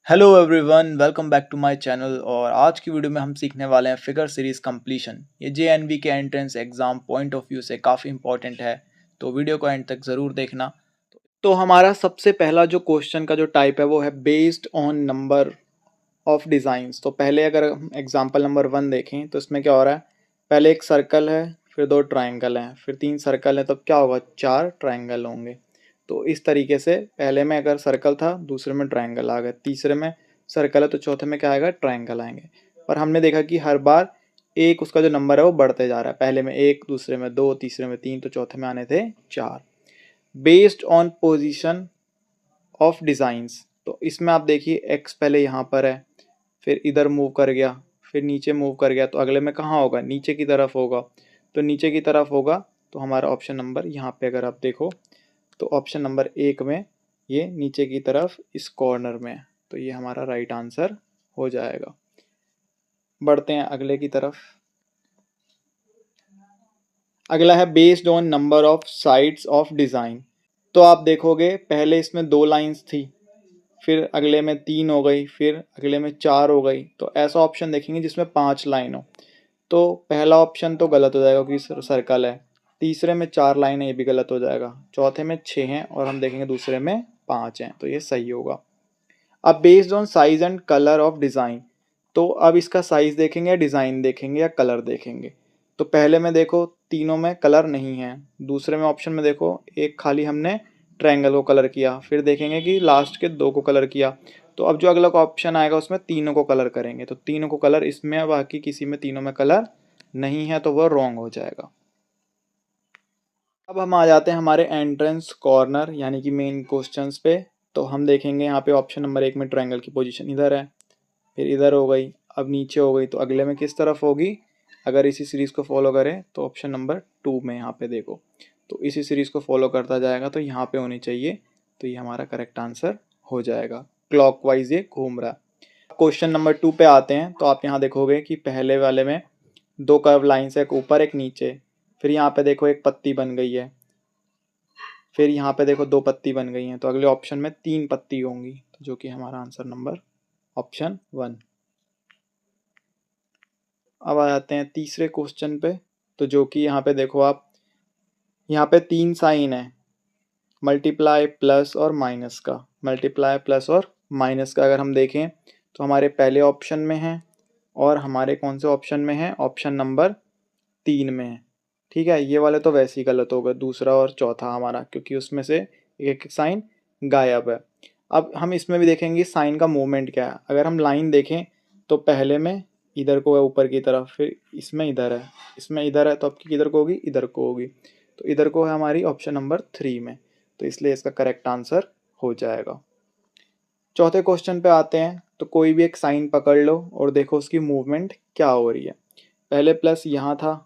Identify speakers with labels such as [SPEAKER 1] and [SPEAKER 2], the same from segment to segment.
[SPEAKER 1] Hello everyone, welcome back to my channel. और आज की वीडियो में हम सीखने वाले हैं फिगर सीरीज कंप्लीशन। ये जेएनवी के entrance exam point of view से काफ़ी इंपॉर्टेंट है, तो वीडियो को एंड तक ज़रूर देखना। तो हमारा सबसे पहला जो क्वेश्चन का जो टाइप है वो है based on number of designs. तो पहले अगर हम एग्जाम्पल नंबर 1 देखें तो इसमें क्या हो रहा है, पहले एक सर्कल है, फिर 2 ट्राइंगल हैं, फिर 3 सर्कल हैं, तब क्या होगा 4 ट्राइंगल होंगे। तो इस तरीके से पहले में अगर सर्कल था, दूसरे में ट्राइंगल आ गए, तीसरे में सर्कल है तो चौथे में क्या आएगा, ट्राइंगल आएंगे। पर हमने देखा कि हर बार एक उसका जो नंबर है वो बढ़ते जा रहा है, पहले में 1, दूसरे में 2, तीसरे में 3, तो चौथे में आने थे 4। Based on position of designs, तो इसमें आप देखिए एक्स पहले यहाँ पर है, फिर इधर मूव कर गया, फिर नीचे मूव कर गया, तो अगले में कहाँ होगा, नीचे की तरफ होगा। तो नीचे की तरफ होगा तो हमारा ऑप्शन नंबर यहाँ पे अगर आप देखो तो ऑप्शन नंबर 1 में ये नीचे की तरफ इस कॉर्नर में, तो ये हमारा राइट आंसर हो जाएगा। बढ़ते हैं अगले की तरफ। अगला है based on number of sides of design. तो आप देखोगे पहले इसमें 2 लाइंस थी, फिर अगले में 3 हो गई, फिर अगले में 4 हो गई, तो ऐसा ऑप्शन देखेंगे जिसमें 5 लाइन हो। तो पहला ऑप्शन तो गलत हो जाएगा क्योंकि सर्कल है, तीसरे में 4 लाइन है, ये भी गलत हो जाएगा, चौथे में 6 हैं और हम देखेंगे दूसरे में 5 हैं, तो ये सही होगा। अब based on size and colour of design, तो अब इसका साइज़ देखेंगे या डिज़ाइन देखेंगे या कलर देखेंगे। तो पहले में देखो तीनों में कलर नहीं है, दूसरे में ऑप्शन में देखो एक खाली हमने ट्रायंगल को कलर किया, फिर देखेंगे कि लास्ट के 2 को कलर किया। तो अब जो अगला ऑप्शन आएगा उसमें तीनों को कलर करेंगे, तो तीनों को कलर इसमें, बाकी किसी में तीनों में कलर नहीं है, तो वह रॉन्ग हो जाएगा। अब हम आ जाते हैं हमारे एंट्रेंस कॉर्नर यानी कि मेन क्वेश्चंस पे। तो हम देखेंगे यहाँ पे ऑप्शन नंबर 1 में ट्रायंगल की पोजीशन इधर है, फिर इधर हो गई, अब नीचे हो गई, तो अगले में किस तरफ होगी। अगर इसी सीरीज़ को फॉलो करें तो ऑप्शन नंबर 2 में यहाँ पे देखो, तो इसी सीरीज़ को फॉलो करता जाएगा तो यहाँ पे होनी चाहिए, तो ये हमारा करेक्ट आंसर हो जाएगा। क्लॉकवाइज ये घूम रहा है। क्वेश्चन नंबर 2 पे आते हैं, तो आप यहाँ देखोगे कि पहले वाले में 2 कर्व लाइन्स है, एक ऊपर एक नीचे, फिर यहाँ पे देखो एक पत्ती बन गई है, फिर यहाँ पे देखो 2 पत्ती बन गई हैं, तो अगले ऑप्शन में 3 पत्ती होंगी, तो जो कि हमारा आंसर नंबर ऑप्शन 1। अब आ जाते हैं तीसरे क्वेश्चन पे, तो जो कि यहाँ पे देखो आप, यहाँ पे 3 साइन है, मल्टीप्लाई प्लस और माइनस का। मल्टीप्लाई प्लस और माइनस का अगर हम देखें तो हमारे पहले ऑप्शन में है और हमारे कौन से ऑप्शन में है, ऑप्शन नंबर 3 में है। ठीक है, ये वाले तो वैसे ही गलत हो गए, दूसरा और चौथा हमारा, क्योंकि उसमें से एक एक साइन गायब है। अब हम इसमें भी देखेंगे साइन का मूवमेंट क्या है। अगर हम लाइन देखें तो पहले में इधर को है ऊपर की तरफ, फिर इसमें इधर है, इसमें इधर है, तो अब किधर को होगी, इधर को होगी, तो इधर को है हमारी ऑप्शन नंबर 3 में, तो इसलिए इसका करेक्ट आंसर हो जाएगा। चौथे क्वेश्चन पे आते हैं, तो कोई भी एक साइन पकड़ लो और देखो उसकी मूवमेंट क्या हो रही है। पहले प्लस यहाँ था,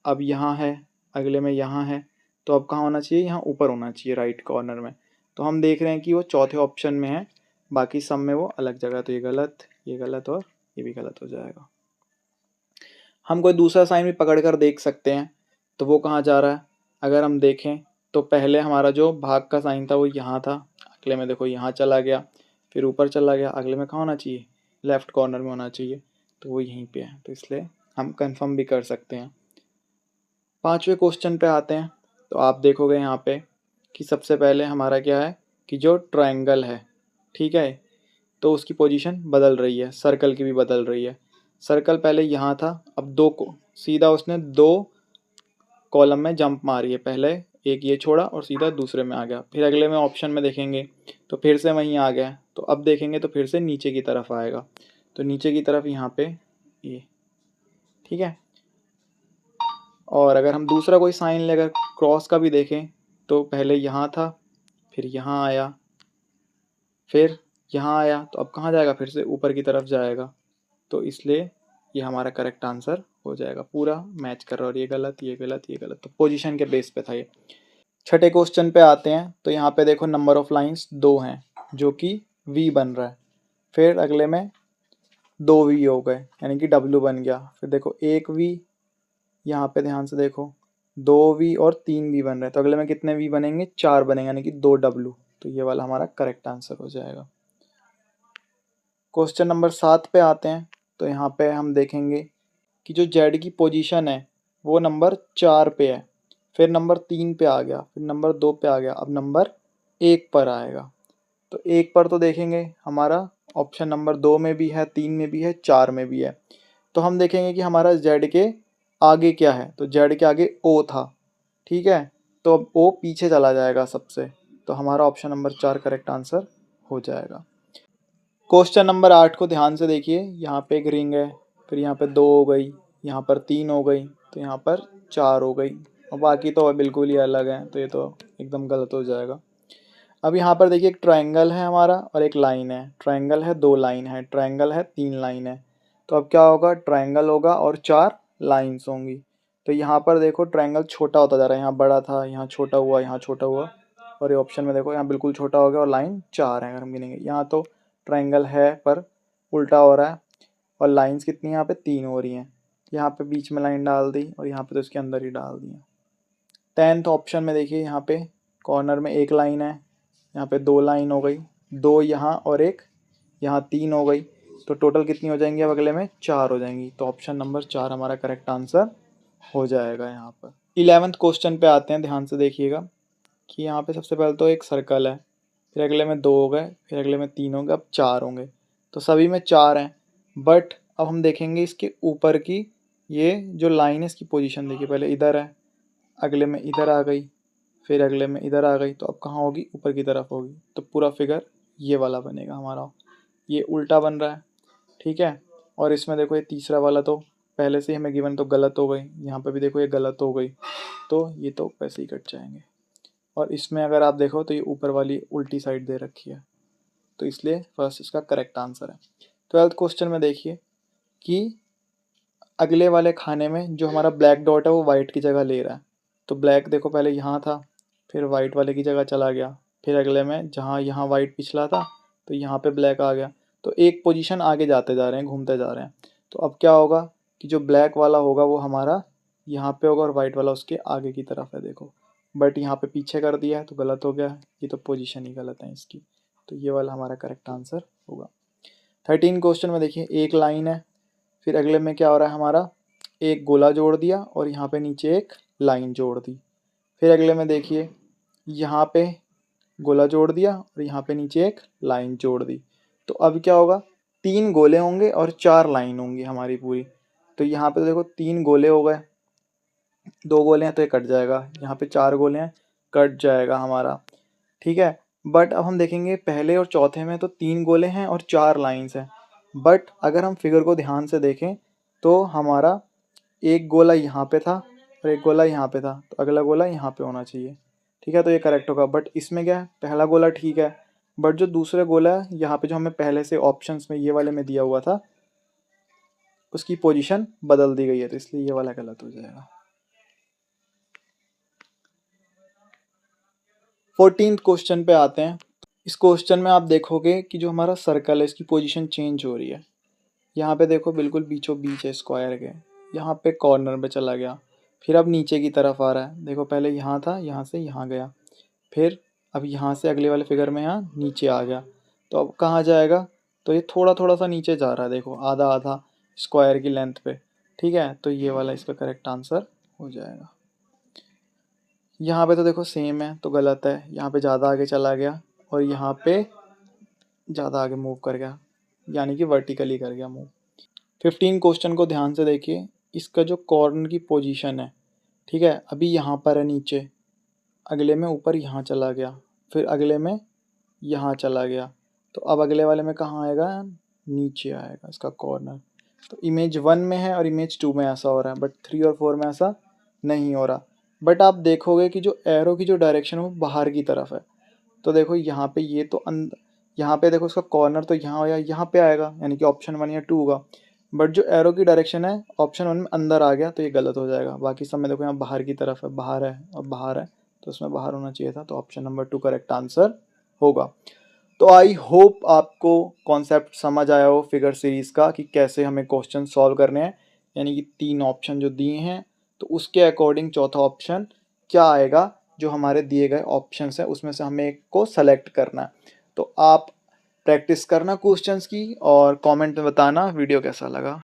[SPEAKER 1] अब यहाँ है, अगले में यहाँ है, तो अब कहाँ होना चाहिए, यहाँ ऊपर होना चाहिए राइट कॉर्नर में। तो हम देख रहे हैं कि वो चौथे ऑप्शन में है, बाकी सब में वो अलग जगह, तो ये गलत, ये गलत और ये भी गलत हो जाएगा। हम कोई दूसरा साइन भी पकड़ कर देख सकते हैं, तो वो कहाँ जा रहा है। अगर हम देखें तो पहले हमारा जो भाग का साइन था वो यहाँ था, अगले में देखो यहाँ चला गया, फिर ऊपर चला गया, अगले में कहाँ होना चाहिए, लेफ्ट कॉर्नर में होना चाहिए, तो वो यहीं पे है, तो इसलिए हम कंफर्म भी कर सकते हैं। पांचवें क्वेश्चन पे आते हैं, तो आप देखोगे यहाँ पे कि सबसे पहले हमारा क्या है कि जो ट्रायंगल है, ठीक है, तो उसकी पोजीशन बदल रही है, सर्कल की भी बदल रही है। सर्कल पहले यहाँ था, अब 2 को सीधा उसने 2 कॉलम में जंप मारी है, पहले एक ये छोड़ा और सीधा दूसरे में आ गया, फिर अगले में ऑप्शन में देखेंगे तो फिर से वहीं आ गया, तो अब देखेंगे तो फिर से नीचे की तरफ आएगा, तो नीचे की तरफ यहाँ पे ये, ठीक है। और अगर हम दूसरा कोई साइन लेकर क्रॉस का भी देखें तो पहले यहाँ था, फिर यहाँ आया, फिर यहाँ आया, तो अब कहाँ जाएगा, फिर से ऊपर की तरफ जाएगा, तो इसलिए ये हमारा करेक्ट आंसर हो जाएगा। पूरा मैच कर रहा है, और ये गलत, ये गलत, ये गलत, तो पोजीशन के बेस पे था ये। छठे क्वेश्चन पे आते हैं, तो यहाँ पे देखो नंबर ऑफ लाइंस 2 हैं, जो कि वी बन रहा है, फिर अगले में 2 वी हो गए यानी कि डब्ल्यू बन गया, फिर देखो 1 वी, यहाँ पे ध्यान से देखो 2 वी और 3 वी बन रहे हैं, तो अगले में कितने वी बनेंगे, 4 बनेंगे, यानी कि 2 डब्ल्यू, तो ये वाला हमारा करेक्ट आंसर हो जाएगा। क्वेश्चन नंबर 7 पे आते हैं। तो यहाँ पे हम देखेंगे कि जो जेड की पोजीशन है वो नंबर 4 पे है, फिर नंबर 3 पे आ गया, फिर नंबर 2 पे आ गया, अब नंबर 1 पर आएगा। तो 1 पर तो देखेंगे हमारा ऑप्शन नंबर 2 में भी है, 3 में भी है, 4 में भी है। तो हम देखेंगे कि हमारा जेड के आगे क्या है, तो जेड के आगे ओ था, ठीक है। तो अब ओ पीछे चला जाएगा सबसे, तो हमारा ऑप्शन नंबर 4 करेक्ट आंसर हो जाएगा। क्वेश्चन नंबर 8 को ध्यान से देखिए। यहाँ पे एक रिंग है, फिर यहाँ पे 2 हो गई, यहाँ पर 3 हो गई, तो यहाँ पर 4 हो गई, और बाकी तो बिल्कुल ही अलग है, तो ये तो एकदम गलत हो जाएगा। अब यहाँ पर देखिए एक ट्रायंगल है हमारा और एक लाइन है। ट्रायंगल है, 2 लाइन है, ट्रायंगल है, 3 लाइन है। तो अब क्या होगा, ट्रायंगल होगा और 4 लाइन्स होंगी। तो यहाँ पर देखो ट्रायंगल छोटा होता जा रहा है, यहाँ बड़ा था, यहाँ छोटा हुआ, यहाँ छोटा हुआ, और ये ऑप्शन में देखो यहाँ बिल्कुल छोटा हो गया और लाइन 4 है अगर हम गिनेंगे। यहाँ तो ट्रायंगल है पर उल्टा हो रहा है, और लाइन्स कितनी यहाँ पे 3 हो रही हैं। यहाँ पे बीच में लाइन डाल दी और यहाँ पे तो इसके अंदर ही डाल दी। 10th ऑप्शन में देखिए यहाँ पे कॉर्नर में एक लाइन है, यहाँ पे 2 लाइन हो गई, 2 यहाँ और एक यहाँ, 3 हो गई। तो टोटल कितनी हो जाएंगी अब अगले में, 4 हो जाएंगी। तो ऑप्शन नंबर 4 हमारा करेक्ट आंसर हो जाएगा यहाँ पर। 11th क्वेश्चन पे आते हैं, ध्यान से देखिएगा कि यहाँ पे सबसे पहले तो एक सर्कल है, फिर अगले में 2 हो गए, फिर अगले में 3 हो गए, अब 4 होंगे। तो सभी में 4 हैं, बट अब हम देखेंगे इसके ऊपर की ये जो लाइन है इसकी पोजीशन देखिए। पहले इधर है, अगले में इधर आ गई, फिर अगले में इधर आ गई, तो अब कहाँ होगी, ऊपर की तरफ होगी। तो पूरा फिगर ये वाला बनेगा हमारा, ये उल्टा बन रहा है, ठीक है। और इसमें देखो ये तीसरा वाला तो पहले से ही हमें गिवन, तो गलत हो गई। यहाँ पे भी देखो ये गलत हो गई, तो ये तो वैसे ही कट जाएंगे। और इसमें अगर आप देखो तो ये ऊपर वाली उल्टी साइड दे रखी है, तो इसलिए फर्स्ट इसका करेक्ट आंसर है। 12th क्वेश्चन में देखिए कि अगले वाले खाने में जो हमारा ब्लैक डॉट है वो वाइट की जगह ले रहा है। तो ब्लैक देखो पहले यहाँ था, फिर वाइट वाले की जगह चला गया, फिर अगले में जहाँ यहाँ वाइट पिछला था तो यहाँ पे ब्लैक आ गया। तो एक पोजीशन आगे जाते जा रहे हैं, घूमते जा रहे हैं। तो अब क्या होगा कि जो ब्लैक वाला होगा वो हमारा यहाँ पे होगा और वाइट वाला उसके आगे की तरफ है, देखो। बट यहाँ पे पीछे कर दिया है तो गलत हो गया है, ये तो पोजीशन ही गलत है इसकी। तो ये वाला हमारा करेक्ट आंसर होगा। 13 क्वेश्चन में देखिए एक लाइन है, फिर अगले में क्या हो रहा है हमारा, एक गोला जोड़ दिया और यहाँ पे नीचे एक लाइन जोड़ दी। फिर अगले में देखिए यहाँ पे गोला जोड़ दिया और यहाँ पे नीचे एक लाइन जोड़ दी। तो अब क्या होगा, 3 गोले होंगे और 4 लाइन होंगी हमारी पूरी। तो यहाँ पे तो देखो 3 गोले हो गए, 2 गोले हैं तो ये कट जाएगा, यहाँ पे 4 गोले हैं, कट जाएगा हमारा, ठीक है। बट अब हम देखेंगे पहले और चौथे में तो 3 गोले हैं और 4 लाइन्स हैं। बट अगर हम फिगर को ध्यान से देखें तो हमारा एक गोला यहाँ पे था और एक गोला यहाँ पे था, तो अगला गोला यहाँ पे होना चाहिए, ठीक है। तो ये करेक्ट होगा। बट इसमें क्या है, पहला गोला ठीक है, बट जो दूसरे गोला है यहाँ पे जो हमें पहले से ऑप्शंस में ये वाले में दिया हुआ था उसकी पोजीशन बदल दी गई है, तो इसलिए ये वाला गलत हो जाएगा। 14th क्वेश्चन पे आते हैं। इस क्वेश्चन में आप देखोगे कि जो हमारा सर्कल है इसकी पोजीशन चेंज हो रही है। यहाँ पे देखो बिल्कुल बीचों बीच है स्क्वायर के, यहाँ पे कॉर्नर में चला गया, फिर अब नीचे की तरफ आ रहा है। देखो पहले यहाँ था, यहाँ से यहाँ गया, फिर अब यहाँ से अगले वाले फिगर में यहाँ नीचे आ गया। तो अब कहाँ जाएगा, तो ये थोड़ा थोड़ा सा नीचे जा रहा है, देखो आधा आधा स्क्वायर की लेंथ पे, ठीक है। तो ये वाला इसका करेक्ट आंसर हो जाएगा। यहाँ पे तो देखो सेम है तो गलत है, यहाँ पे ज़्यादा आगे चला गया और यहाँ पे ज़्यादा आगे मूव कर गया, यानी कि वर्टिकली कर गया मूव। 15 क्वेश्चन को ध्यान से देखिए। इसका जो कॉर्नर की पोजीशन है, ठीक है, अभी यहाँ पर है नीचे, अगले में ऊपर यहाँ चला गया, फिर अगले में यहाँ चला गया। तो अब अगले वाले में कहाँ आएगा, नीचे आएगा इसका कॉर्नर। तो इमेज 1 में है और इमेज 2 में ऐसा हो रहा है, बट 3 और 4 में ऐसा नहीं हो रहा। बट आप देखोगे कि जो एरो की जो डायरेक्शन है वो बाहर की तरफ है। तो देखो यहाँ पे ये तो यहाँ पे देखो इसका कॉर्नर तो यहाँ या यहाँ पे आएगा, यानी कि ऑप्शन 1 या 2 होगा। बट जो एरो की डायरेक्शन है ऑप्शन 1 में अंदर आ गया, तो ये गलत हो जाएगा। बाकी सब में देखो यहाँ बाहर की तरफ है, बाहर है और बाहर है, तो उसमें बाहर होना चाहिए था। तो ऑप्शन नंबर 2 करेक्ट आंसर होगा। तो आई होप आपको कॉन्सेप्ट समझ आया हो फिगर सीरीज़ का कि कैसे हमें क्वेश्चन सॉल्व करने हैं। यानी कि 3 ऑप्शन जो दिए हैं तो उसके अकॉर्डिंग चौथा ऑप्शन क्या आएगा, जो हमारे दिए गए ऑप्शंस हैं उसमें से हमें एक को सेलेक्ट करना है। तो आप प्रैक्टिस करना क्वेश्चंस की और कमेंट में बताना वीडियो कैसा लगा।